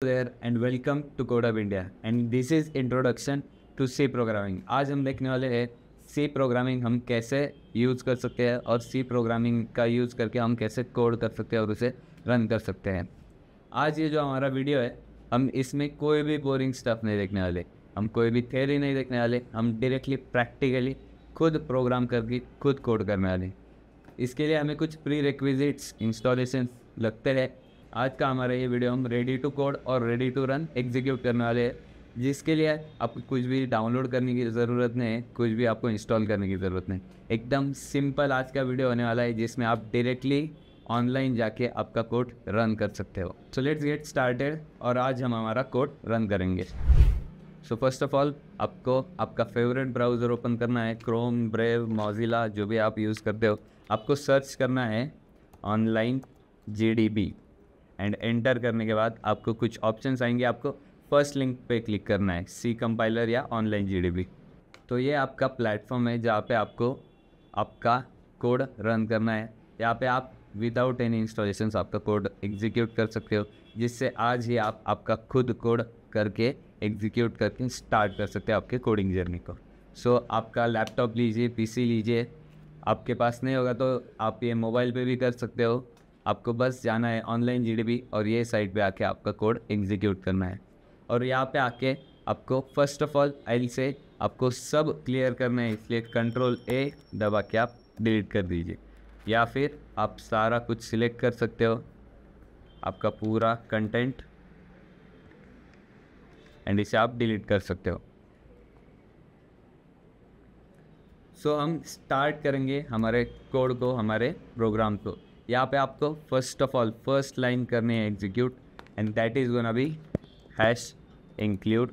there and welcome to Code of India and this is introduction to C programming। आज हम देखने वाले हैं C प्रोग्रामिंग हम कैसे यूज़ कर सकते हैं और C प्रोग्रामिंग का यूज़ करके हम कैसे कोड कर सकते हैं और उसे रन कर सकते हैं। आज ये जो हमारा वीडियो है हम इसमें कोई भी बोरिंग स्टफ नहीं देखने वाले, हम कोई भी थ्योरी नहीं देखने वाले, हम डायरेक्टली प्रैक्टिकली खुद प्रोग्राम करके खुद कोड करने वाले। इसके लिए हमें कुछ प्री रिक्विजिट्स इंस्टॉलेशन लगते हैं। आज का हमारा ये वीडियो हम रेडी टू कोड और रेडी टू रन एग्जीक्यूट करने वाले हैं, जिसके लिए आपको कुछ भी डाउनलोड करने की ज़रूरत नहीं है, कुछ भी आपको इंस्टॉल करने की ज़रूरत नहीं। एकदम सिंपल आज का वीडियो होने वाला है जिसमें आप डायरेक्टली ऑनलाइन जाके आपका कोड रन कर सकते हो। सो लेट्स गेट स्टार्टेड और आज हम हमारा कोड रन करेंगे। सो फर्स्ट ऑफ ऑल आपको आपका फेवरेट ब्राउज़र ओपन करना है, क्रोम, ब्रेव, मोजिला, जो भी आप यूज़ करते हो। आपको सर्च करना है ऑनलाइन GDB एंड एंटर करने के बाद आपको कुछ ऑप्शंस आएंगे। आपको फर्स्ट लिंक पे क्लिक करना है, C कंपाइलर या ऑनलाइन GDB। तो ये आपका प्लेटफॉर्म है जहाँ पे आपको आपका कोड रन करना है। यहाँ पे आप विदाउट एनी इंस्टॉलेशंस आपका कोड एग्जीक्यूट कर सकते हो, जिससे आज ही आप आपका खुद कोड करके एग्जीक्यूट करके स्टार्ट कर सकते हो आपके कोडिंग जर्नी को। सो आपका लैपटॉप लीजिए, PC लीजिए, आपके पास नहीं होगा तो आप ये मोबाइल पे भी कर सकते हो। आपको बस जाना है ऑनलाइन GDB और ये साइट पे आके आपका कोड एग्जीक्यूट करना है। और यहाँ पे आके आपको फर्स्ट ऑफ ऑल आई से आपको सब क्लियर करना है, इसलिए Ctrl+A दबा के आप डिलीट कर दीजिए, या फिर आप सारा कुछ सिलेक्ट कर सकते हो, आपका पूरा कंटेंट, एंड इसे आप डिलीट कर सकते हो। सो हम स्टार्ट करेंगे हमारे कोड को, हमारे प्रोग्राम को। यहाँ पे आपको first of all first line करनी है execute, and that is gonna be hash include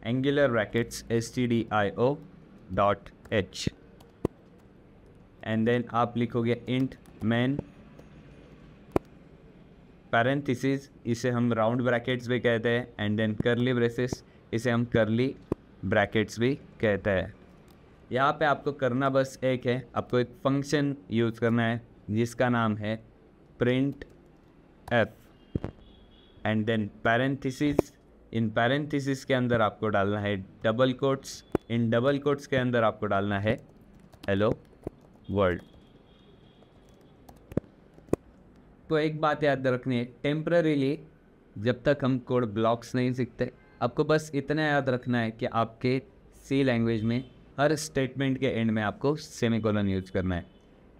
angular brackets stdio.h, and then आप लिखोगे इंट मेन पैरेंथेसिस, इसे हम राउंड ब्रैकेट्स भी कहते हैं, एंड देन करली ब्रेसेस, इसे हम करली ब्रैकेट्स भी कहते हैं। यहाँ पे आपको करना बस एक है, आपको एक फंक्शन यूज़ करना है जिसका नाम है printf, एंड देन पैरेंथेसिस। इन पैरेंथेसिस के अंदर आपको डालना है डबल कोट्स, इन डबल कोट्स के अंदर आपको डालना है हेलो वर्ल्ड। तो एक बात याद रखनी है, टेम्पररीली जब तक हम कोड ब्लॉक्स नहीं सीखते, आपको बस इतना याद रखना है कि आपके C लैंग्वेज में हर स्टेटमेंट के एंड में आपको सेमीकोलन यूज करना है,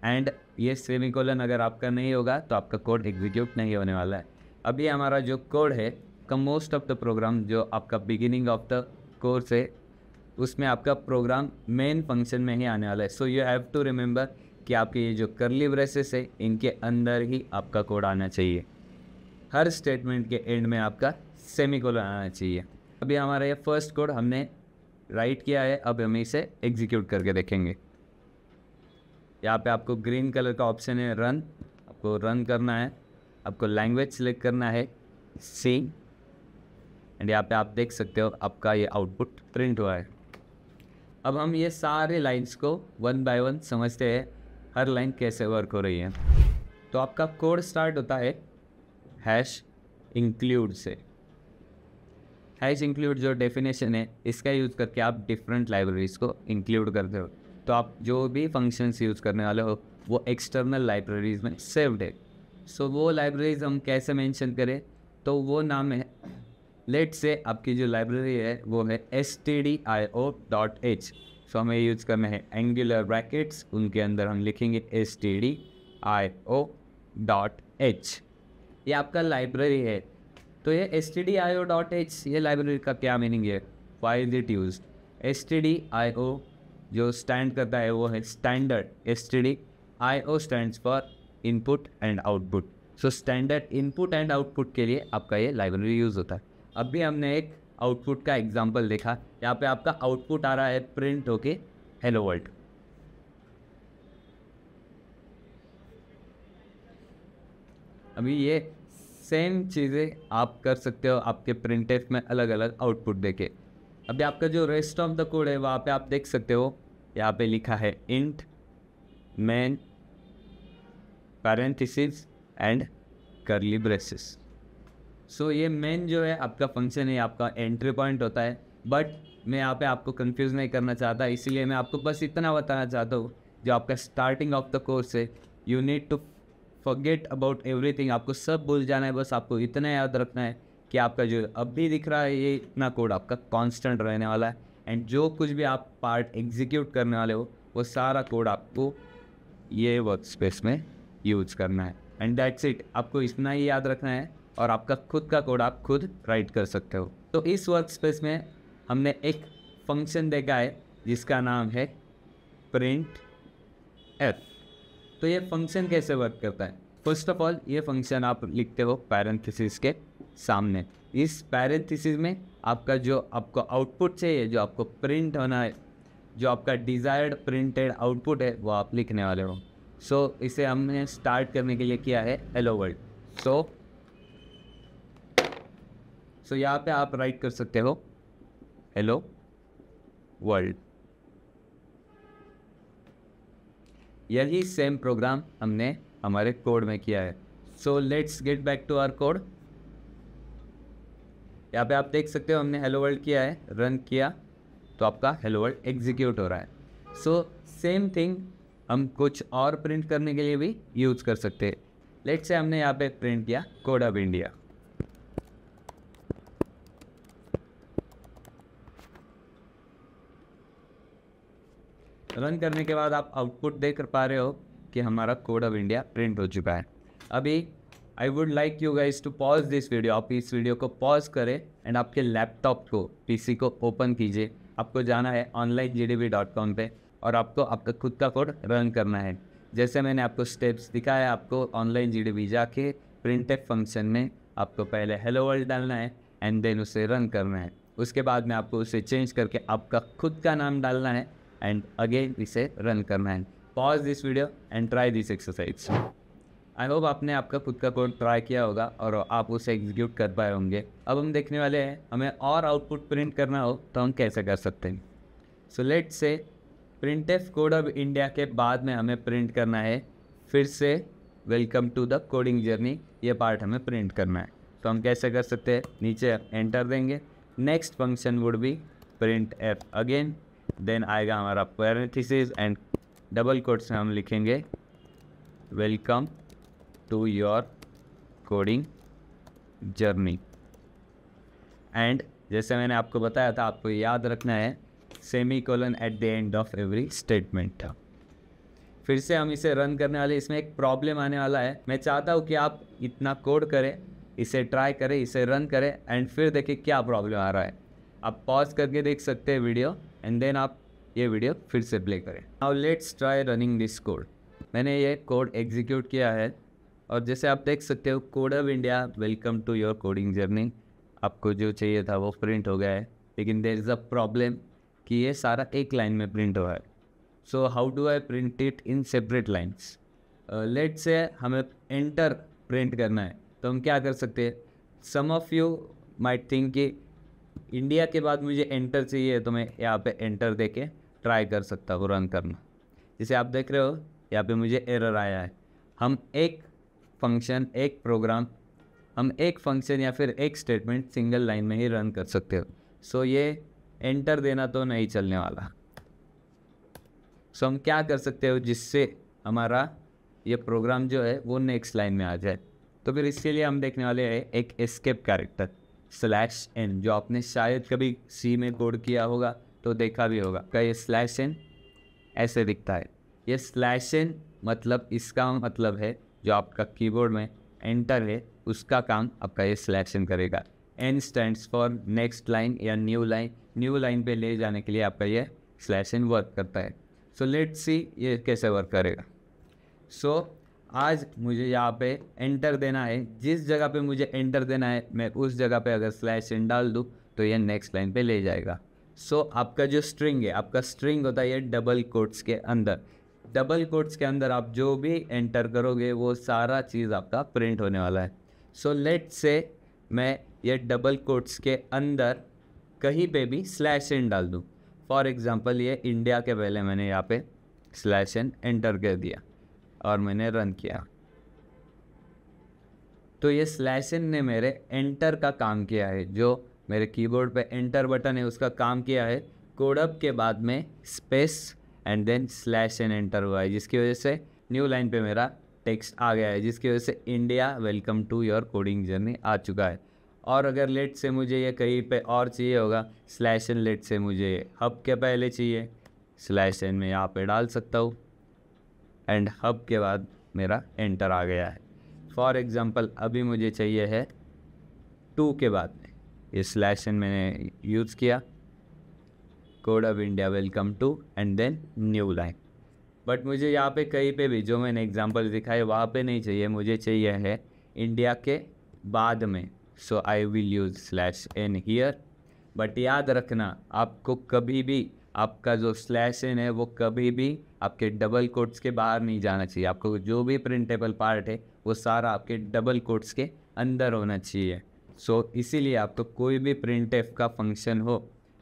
एंड ये सेमीकोलन अगर आपका नहीं होगा तो आपका कोड एग्जीक्यूट नहीं होने वाला है। अभी हमारा जो कोड है का मोस्ट ऑफ द प्रोग्राम जो आपका बिगिनिंग ऑफ द कोर्स है उसमें आपका प्रोग्राम मेन फंक्शन में ही आने वाला है। So you have to remember कि आपके ये जो करली ब्रेसेस है इनके अंदर ही आपका कोड आना चाहिए, हर स्टेटमेंट के एंड में आपका सेमीकोलन आना चाहिए। अभी हमारा ये फर्स्ट कोड हमने राइट किया है, अब हम इसे एग्जीक्यूट करके देखेंगे। यहाँ पे आपको ग्रीन कलर का ऑप्शन है रन, आपको रन करना है, आपको लैंग्वेज सेलेक्ट करना है C, एंड यहाँ पे आप देख सकते हो आपका ये आउटपुट प्रिंट हुआ है। अब हम ये सारे लाइंस को वन बाय वन समझते हैं, हर लाइन कैसे वर्क हो रही है। तो आपका कोड स्टार्ट होता है हैश इंक्लूड से। हैश इंक्लूड जो डेफिनेशन है इसका यूज़ करके आप डिफरेंट लाइब्रेरीज़ को इंक्लूड करते हो। तो आप जो भी फंक्शंस यूज़ करने वाले हो वो एक्सटर्नल लाइब्रेरीज़ में सेव्ड है। सो वो लाइब्रेरीज़ हम कैसे मेंशन करें, तो वो नाम है, लेट से आपकी जो लाइब्रेरी है वो है stdio.h। सो हमें यूज़ करना है एंगुलर ब्रैकेट्स, उनके अंदर हम लिखेंगे stdio.h। ये आपका लाइब्रेरी है। तो ये stdio.h ये लाइब्रेरी का क्या मीनिंग है, why is it use. stdio जो स्टैंड करता है वो है standard, stdio stands for input and output. So standard input and output के लिए आपका ये लाइब्रेरी यूज़ होता है। अभी हमने एक आउटपुट का एग्जांपल देखा, यहाँ पे आपका आउटपुट आ रहा है प्रिंट होके हेलो वर्ल्ड। अभी ये सेम चीज़ें आप कर सकते हो आपके प्रिंटफ में अलग अलग आउटपुट देके। अभी आपका जो रेस्ट ऑफ द कोड है वहाँ पे आप देख सकते हो, यहाँ पे लिखा है int main parenthesis and curly braces. So ये मेन जो है आपका फंक्शन है, आपका एंट्री पॉइंट होता है। बट मैं यहाँ पे आपको कंफ्यूज नहीं करना चाहता, इसीलिए मैं आपको बस इतना बताना चाहता हूँ, जो आपका स्टार्टिंग ऑफ द कोर्स है, you need to forget about everything. आपको सब भूल जाना है, बस आपको इतना याद रखना है कि आपका जो अभी दिख रहा है ये इतना कोड आपका कांस्टेंट रहने वाला है, एंड जो कुछ भी आप पार्ट एग्जीक्यूट करने वाले हो वो सारा कोड आपको ये वर्क स्पेस में यूज करना है, एंड दैट्स इट। आपको इतना ही याद रखना है और आपका खुद का कोड आप खुद राइट कर सकते हो। तो इस वर्क स्पेस में हमने एक फंक्शन देखा है जिसका नाम है प्रिंट एफ। तो ये फंक्शन कैसे वर्क करता है? फर्स्ट ऑफ ऑल ये फंक्शन आप लिखते हो पैरेंथेसिस के सामने। इस पैरेंथेसिस में आपका जो आपको आउटपुट चाहिए, जो आपको प्रिंट होना है, जो आपका डिज़ायर्ड प्रिंटेड आउटपुट है, वो आप लिखने वाले हो। सो इसे हमने स्टार्ट करने के लिए किया है हेलो वर्ल्ड। सो यहाँ पे आप राइट कर सकते हो हेलो वर्ल्ड। यही सेम प्रोग्राम हमने हमारे कोड में किया है। So let's get back to our code. यहाँ पे आप देख सकते हो हमने हेलो वर्ल्ड किया है, रन किया तो आपका हेलो वर्ल्ड एग्जीक्यूट हो रहा है। सो सेम थिंग हम कुछ और प्रिंट करने के लिए भी यूज़ कर सकते हैं। लेट्स से हमने यहाँ पे प्रिंट किया कोड ऑफ इंडिया। रन करने के बाद आप आउटपुट देख पा रहे हो कि हमारा कोड ऑफ इंडिया प्रिंट हो चुका है। अभी I would like you guys to pause this video. आप इस वीडियो को पॉज करें एंड आपके लैपटॉप को, पीसी को ओपन कीजिए। आपको जाना है onlinegdb.com पे और आपको आपका खुद का कोड रन करना है। जैसे मैंने आपको स्टेप्स दिखाया, आपको onlinegdb जाके प्रिंटफ फंक्शन में आपको पहले हेलो वर्ल्ड डालना है एंड देन उसे रन करना है। उसके बाद में आपको उसे चेंज करके आपका खुद का नाम डालना है एंड अगेन इसे रन करना है। Pause this video and try this exercise. I hope आपने आपका खुद का कोड ट्राई किया होगा और आप उसे एग्जीक्यूट कर पाए होंगे। अब हम देखने वाले हैं हमें और आउटपुट प्रिंट करना हो तो हम कैसे कर सकते हैं। So let's say printf code of India के बाद में हमें प्रिंट करना है फिर से welcome to the coding journey. ये पार्ट हमें प्रिंट करना है, तो हम कैसे कर सकते हैं? नीचे एंटर देंगे, next function would be print F again, then आएगा हमारा पैरेंथेसिस एंड डबल कोट्स में हम लिखेंगे welcome to your coding journey. And जैसे मैंने आपको बताया था, आपको याद रखना है semicolon at the end of every statement. फिर से हम इसे रन करने वाले। इसमें एक प्रॉब्लम आने वाला है। मैं चाहता हूँ कि आप इतना कोड करें, इसे ट्राई करें, इसे रन करें एंड फिर देखिए क्या प्रॉब्लम आ रहा है। आप पॉज करके देख सकते हैं वीडियो एंड देन आप ये वीडियो फिर से प्ले करें। Now let's try running this code. मैंने ये कोड एग्जीक्यूट किया है और जैसे आप देख सकते हो code of India welcome to your coding journey, आपको जो चाहिए था वो प्रिंट हो गया है। लेकिन देयर इज़ अ प्रॉब्लम कि ये सारा एक लाइन में प्रिंट हुआ है। So how do I print it in separate lines? Let's say हमें एंटर प्रिंट करना है, तो हम क्या कर सकते हैं? सम ऑफ यू माइट थिंक कि इंडिया के बाद मुझे एंटर चाहिए, तो मैं यहाँ पे एंटर दे के ट्राई कर सकता हूँ रन करना। जैसे आप देख रहे हो यहाँ पे मुझे एरर आया है। हम एक फंक्शन, एक प्रोग्राम, हम एक फंक्शन या फिर एक स्टेटमेंट सिंगल लाइन में ही रन कर सकते हो। सो ये एंटर देना तो नहीं चलने वाला। सो हम क्या कर सकते हो जिससे हमारा ये प्रोग्राम जो है वो नेक्स्ट लाइन में आ जाए? तो फिर इसके लिए हम देखने वाले हैं एक एस्केप कैरेक्टर /n, जो आपने शायद कभी सी में कोड किया होगा तो देखा भी होगा। का ये /n ऐसे दिखता है। ये /n मतलब, इसका मतलब है जो आपका कीबोर्ड में एंटर है उसका काम आपका ये /n करेगा। n stands for next line या न्यू लाइन। न्यू लाइन पे ले जाने के लिए आपका ये /n वर्क करता है। सो लेट्स सी ये कैसे वर्क करेगा। सो आज मुझे यहाँ पे एंटर देना है। जिस जगह पे मुझे एंटर देना है मैं उस जगह पे अगर /n डाल दूँ तो ये नेक्स्ट लाइन पे ले जाएगा। सो आपका जो स्ट्रिंग है, आपका स्ट्रिंग होता है ये डबल कोट्स के अंदर। डबल कोट्स के अंदर आप जो भी एंटर करोगे वो सारा चीज़ आपका प्रिंट होने वाला है। सो लेट्स से मैं ये डबल कोट्स के अंदर कहीं पे भी /n डाल दूँ। फॉर एग्ज़ाम्पल ये इंडिया के पहले मैंने यहाँ पे /n एंटर कर दिया और मैंने रन किया। तो ये स्लैश एन ने मेरे एंटर का काम किया है, जो मेरे कीबोर्ड पे एंटर बटन है उसका काम किया है। कोडअप के बाद में space and then slash N enter हुआ है, जिसकी वजह से न्यू लाइन पे मेरा टेक्स्ट आ गया है, जिसकी वजह से India welcome to your coding journey आ चुका है। और अगर लेट से मुझे ये कहीं पे और चाहिए होगा स्लैश एन, लेट से मुझे हब के पहले चाहिए, स्लैश एन में यहाँ पे डाल सकता हूँ एंड हब के बाद मेरा एंटर आ गया है। फॉर एग्ज़ाम्पल अभी मुझे चाहिए है 2 के बाद में, ये स्लैश एन मैंने यूज़ किया, Codeup India welcome to and then new line. But मुझे यहाँ पे कहीं पे भी जो मैंने एग्जांपल दिखाए वहाँ पे नहीं चाहिए, मुझे चाहिए है इंडिया के बाद में। So I will use slash N here. But याद रखना आपको कभी भी आपका जो स्लैश एन है वो कभी भी आपके डबल कोट्स के बाहर नहीं जाना चाहिए। आपको जो भी प्रिंटेबल पार्ट है वो सारा आपके डबल कोट्स के अंदर होना चाहिए। सो इसीलिए आपको कोई भी प्रिंट एफ का फंक्शन हो,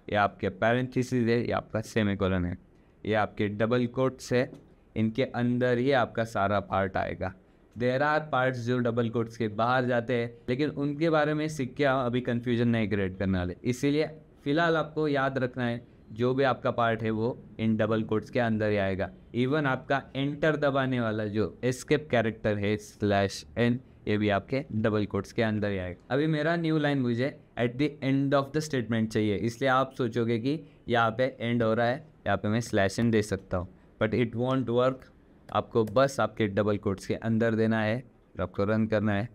या आपके पैरेंथेसिस है या आपका सेमीकोलन है, ये आपके डबल कोट्स है, इनके अंदर ही आपका सारा पार्ट आएगा। देयर आर पार्ट्स जो डबल कोट्स के बाहर जाते हैं, लेकिन उनके बारे में सीख के अभी कन्फ्यूजन नहीं क्रिएट करने वाले। इसीलिए फ़िलहाल आपको याद रखना है जो भी आपका पार्ट है वो इन डबल कोट्स के अंदर ही आएगा। इवन आपका एंटर दबाने वाला जो एस्केप कैरेक्टर है स्लैश एन, ये भी आपके डबल कोट्स के अंदर ही आएगा। अभी मेरा न्यू लाइन मुझे eight the end of the statement चाहिए, इसलिए आप सोचोगे कि यहाँ पे एंड हो रहा है, यहाँ पे मैं स्लैश एन दे सकता हूँ, बट इट वॉन्ट वर्क। आपको बस आपके डबल कोट्स के अंदर देना है, आपको रन करना है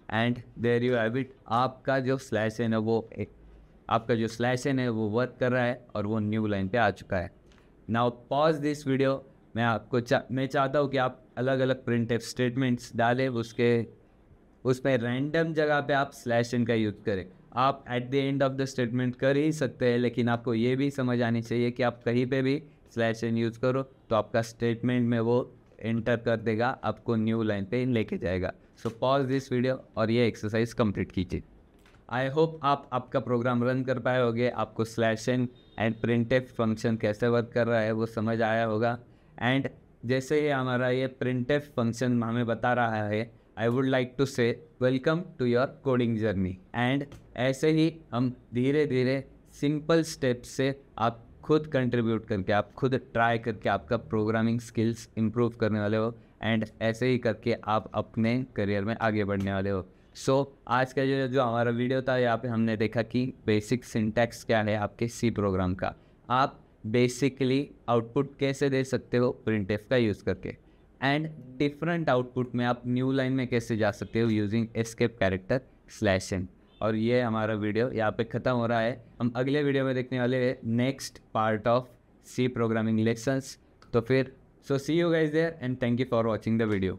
and there you have it. आपका जो स्लैश एन है वो वर्क कर रहा है और वो न्यू लाइन पे आ चुका है। Now pause this video. मैं चाहता हूँ कि आप अलग अलग प्रिंट स्टेटमेंट्स डालें, उसमें रैंडम जगह पे आप स्लैश एन का यूज़ करें। आप eight the end of the statement कर ही सकते हैं, लेकिन आपको ये भी समझ आनी चाहिए कि आप कहीं पे भी स्लैश एन यूज़ करो तो आपका स्टेटमेंट में वो एंटर कर देगा, आपको न्यू लाइन पे लेके जाएगा। सो पॉज दिस वीडियो और ये एक्सरसाइज कंप्लीट कीजिए। आई होप आप आपका प्रोग्राम रन कर पाए होगे, आपको slash N and printf function कैसे वर्क कर रहा है वो समझ आया होगा। एंड जैसे ही हमारा ये प्रिंटफ फंक्शन हमें बता रहा है, I would like to say welcome to your coding journey. And ऐसे ही हम धीरे धीरे सिंपल स्टेप्स से आप खुद कंट्रीब्यूट करके, आप खुद ट्राई करके आपका प्रोग्रामिंग स्किल्स इम्प्रूव करने वाले हो एंड ऐसे ही करके आप अपने करियर में आगे बढ़ने वाले हो। सो आज का जो हमारा वीडियो था, यहाँ पे हमने देखा कि बेसिक सिंटैक्स क्या है आपके सी प्रोग्राम का, आप बेसिकली आउटपुट कैसे दे सकते हो प्रिंटफ का यूज़ करके, एंड डिफरेंट आउटपुट में आप न्यू लाइन में कैसे जा सकते हो using escape character slash N. और ये हमारा वीडियो यहाँ पे ख़त्म हो रहा है। हम अगले वीडियो में देखने वाले हैं next part of C programming lessons. तो फिर see you guys there and thank you for watching the video.